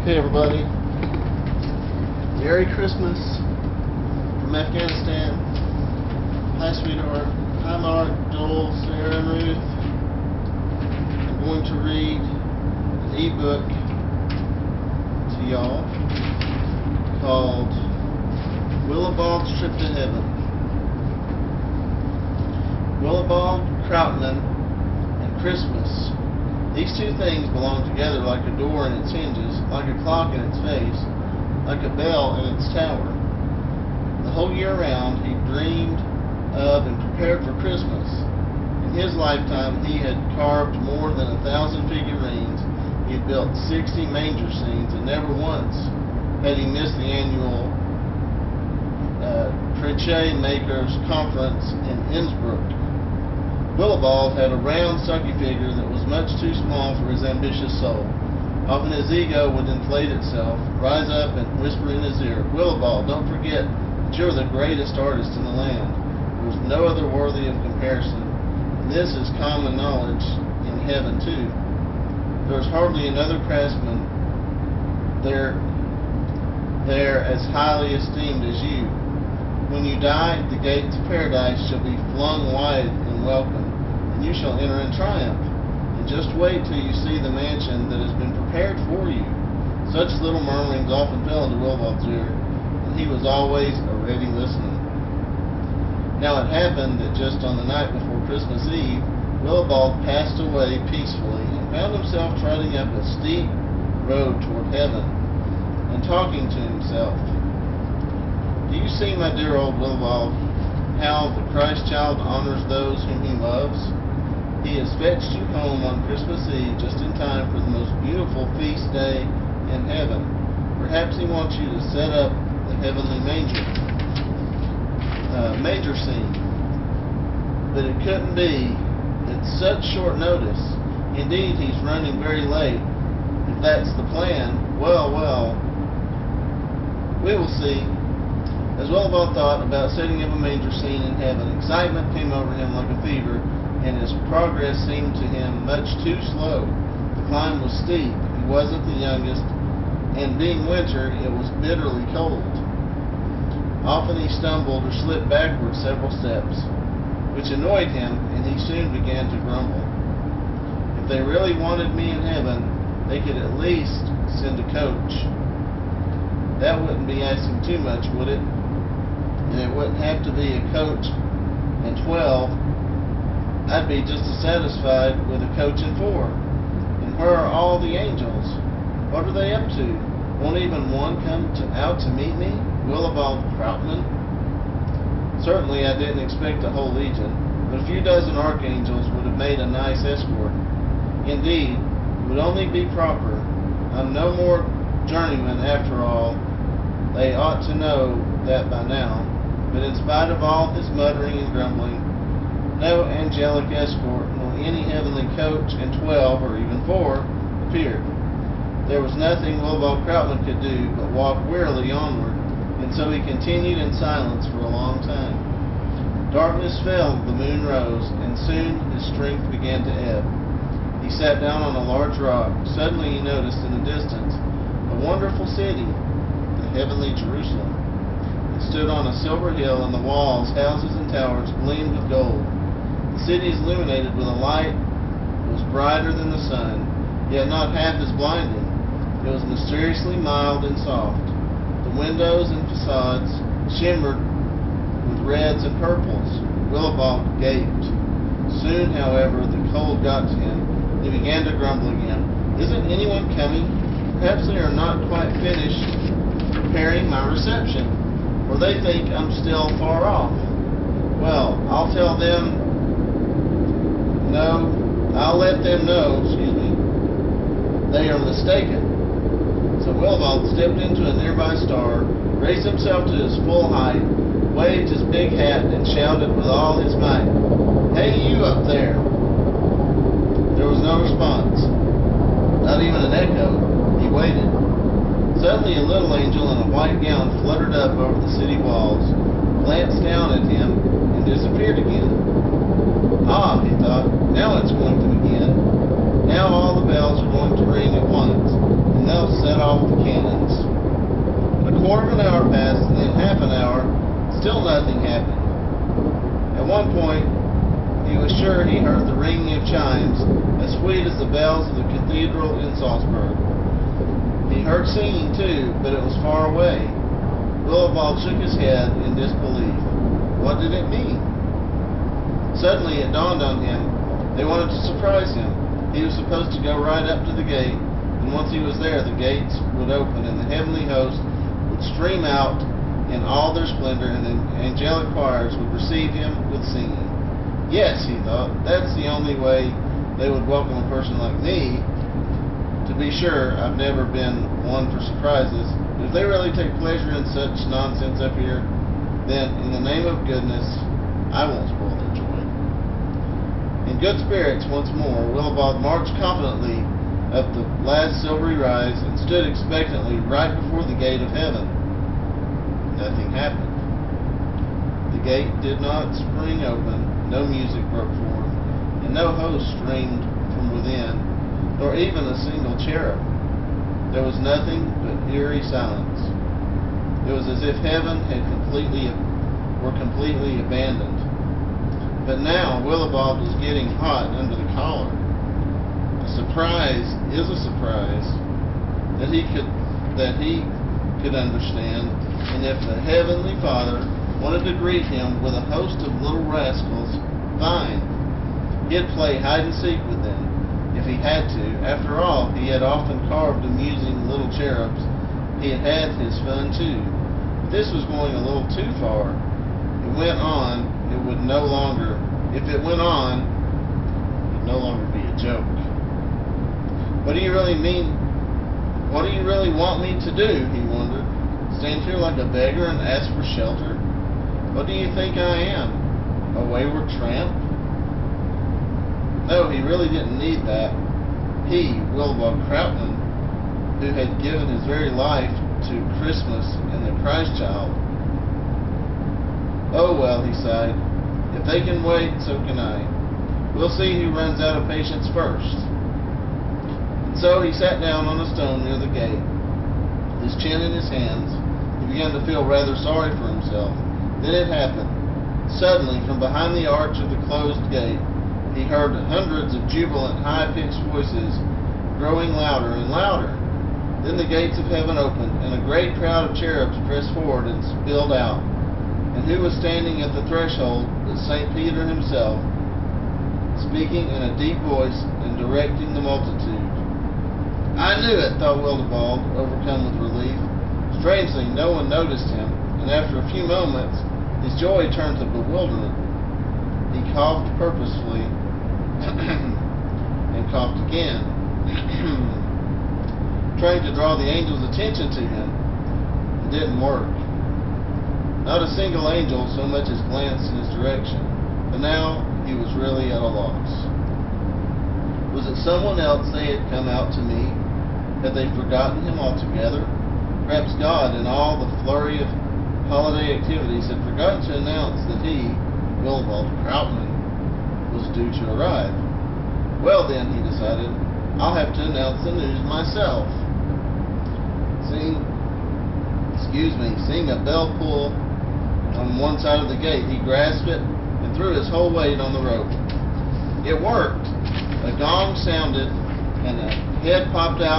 Hey everybody, Merry Christmas from Afghanistan. Hi sweetheart, hi Mark, Joel, Sarah, and Ruth. I'm going to read an ebook to y'all called Willibald's Trip to Heaven. Willibald, Krautmann, and Christmas. These two things belong together like a door and its hinges, like a clock in its face, like a bell in its tower. The whole year round he dreamed of and prepared for Christmas. In his lifetime he had carved more than 1,000 figurines. He had built 60 manger scenes, and never once had he missed the annual Crochet Makers Conference in Innsbruck. Willibald had a round, sucky figure that was much too small for his ambitious soul. Often his ego would inflate itself, rise up and whisper in his ear, "Willibald, don't forget that you're the greatest artist in the land. There's no other worthy of comparison. And this is common knowledge in heaven too. There's hardly another craftsman there as highly esteemed as you. When you die, the gates of paradise shall be flung wide in welcome, and you shall enter in triumph. And just wait till you see the mansion that has been prepared for you." Such little murmurings often fell into Willibald's ear, and he was always a ready listener. Now it happened that just on the night before Christmas Eve, Willibald passed away peacefully and found himself trotting up a steep road toward heaven and talking to himself. "Do you see, my dear old Willibald, how the Christ child honors those whom he loves? He has fetched you home on Christmas Eve just in time for the most beautiful feast day in heaven. Perhaps he wants you to set up the heavenly manger scene. But it couldn't be at such short notice. Indeed, he's running very late. If that's the plan, well, we will see." As Willibald thought about setting up a manger scene in heaven, excitement came over him like a fever, and his progress seemed to him much too slow. The climb was steep, he wasn't the youngest, and being winter, it was bitterly cold. Often he stumbled or slipped backward several steps, which annoyed him, and he soon began to grumble. If they really wanted me in heaven, they could at least send a coach. That wouldn't be asking too much, would it? And it wouldn't have to be a coach and 12. I'd be just as satisfied with a coach and 4. And where are all the angels? What are they up to? Won't even one come out to meet me? Willibald Krautmann? Certainly I didn't expect a whole legion, but a few dozen archangels would have made a nice escort. Indeed, it would only be proper. I'm no more journeyman after all. They ought to know that by now. But in spite of all his muttering and grumbling, no angelic escort nor any heavenly coach and 12 or even 4 appeared. There was nothing Willibald Krautmann could do but walk wearily onward, and so he continued in silence for a long time. Darkness fell, the moon rose, and soon his strength began to ebb. He sat down on a large rock. Suddenly he noticed in the distance a wonderful city, the heavenly Jerusalem. It stood on a silver hill, and the walls, houses, and towers gleamed with gold. The city is illuminated with a light that was brighter than the sun, yet not half as blinding. It was mysteriously mild and soft. The windows and facades shimmered with reds and purples. Willibald gaped. Soon, however, the cold got to him. He began to grumble again. "Isn't anyone coming? Perhaps they are not quite finished preparing my reception, or they think I'm still far off. Well, I'll let them know, they are mistaken." So Willibald stepped into a nearby star, raised himself to his full height, waved his big hat, and shouted with all his might, "Hey, you up there!" There was no response, not even an echo. He waited. Suddenly a little angel in a white gown fluttered up over the city walls, glanced down at him, and disappeared again. "Ah," he thought, "now it's going to begin. Now all the bells are going to ring at once, and they'll set off off the cannons. A quarter of an hour passed, and then half an hour. Still nothing happened. At one point, he was sure he heard the ringing of chimes, as sweet as the bells of the cathedral in Salzburg. He heard singing too, but it was far away. Willibald shook his head in disbelief. What did it mean? Suddenly it dawned on him. They wanted to surprise him. He was supposed to go right up to the gate, and once he was there, the gates would open, and the heavenly host would stream out in all their splendor, and the angelic choirs would receive him with singing. Yes, he thought, that's the only way they would welcome a person like me. To be sure, I've never been one for surprises. If they really take pleasure in such nonsense up here, then, in the name of goodness, I won't spoil their joy. In good spirits once more, Willibald marched confidently up the last silvery rise and stood expectantly right before the gate of heaven. Nothing happened. The gate did not spring open, no music broke forth, and no host streamed from within, nor even a single cherub. There was nothing but eerie silence. It was as if heaven had were completely abandoned. But now Willibald was getting hot under the collar. A surprise is a surprise that he could understand, and if the Heavenly Father wanted to greet him with a host of little rascals, fine. He'd play hide and seek with them if he had to. After all, he had often carved amusing little cherubs. He had had his fun too. But this was going a little too far. It went on, it would no longer, if it went on, it would no longer be a joke. What do you really mean? What do you really want me to do? He wondered. Stand here like a beggar and ask for shelter? What do you think I am? A wayward tramp? No, he really didn't need that. He, Willibald Krautmann, who had given his very life to Christmas and the Christ child. Oh well, he sighed. If they can wait, so can I. We'll see who runs out of patience first. And so he sat down on a stone near the gate, his chin in his hands. He began to feel rather sorry for himself. Then it happened. Suddenly, from behind the arch of the closed gate, he heard hundreds of jubilant, high-pitched voices growing louder and louder. Then the gates of heaven opened, and a great crowd of cherubs pressed forward and spilled out. And who was standing at the threshold but St. Peter himself, speaking in a deep voice and directing the multitude. I knew it, thought Willibald, overcome with relief. Strangely, no one noticed him, and after a few moments, his joy turned to bewilderment. He coughed purposefully and coughed again, trying to draw the angel's attention to him. It didn't work. Not a single angel so much as glanced in his direction. But now he was really at a loss. Was it someone else they had come out to meet? Had they forgotten him altogether? Perhaps God, in all the flurry of holiday activities, had forgotten to announce that he, Willibald Krautmann, was due to arrive. Well then, he decided, I'll have to announce the news myself. Seeing a bell pull on one side of the gate, he grasped it and threw his whole weight on the rope. It worked. A gong sounded and a head popped out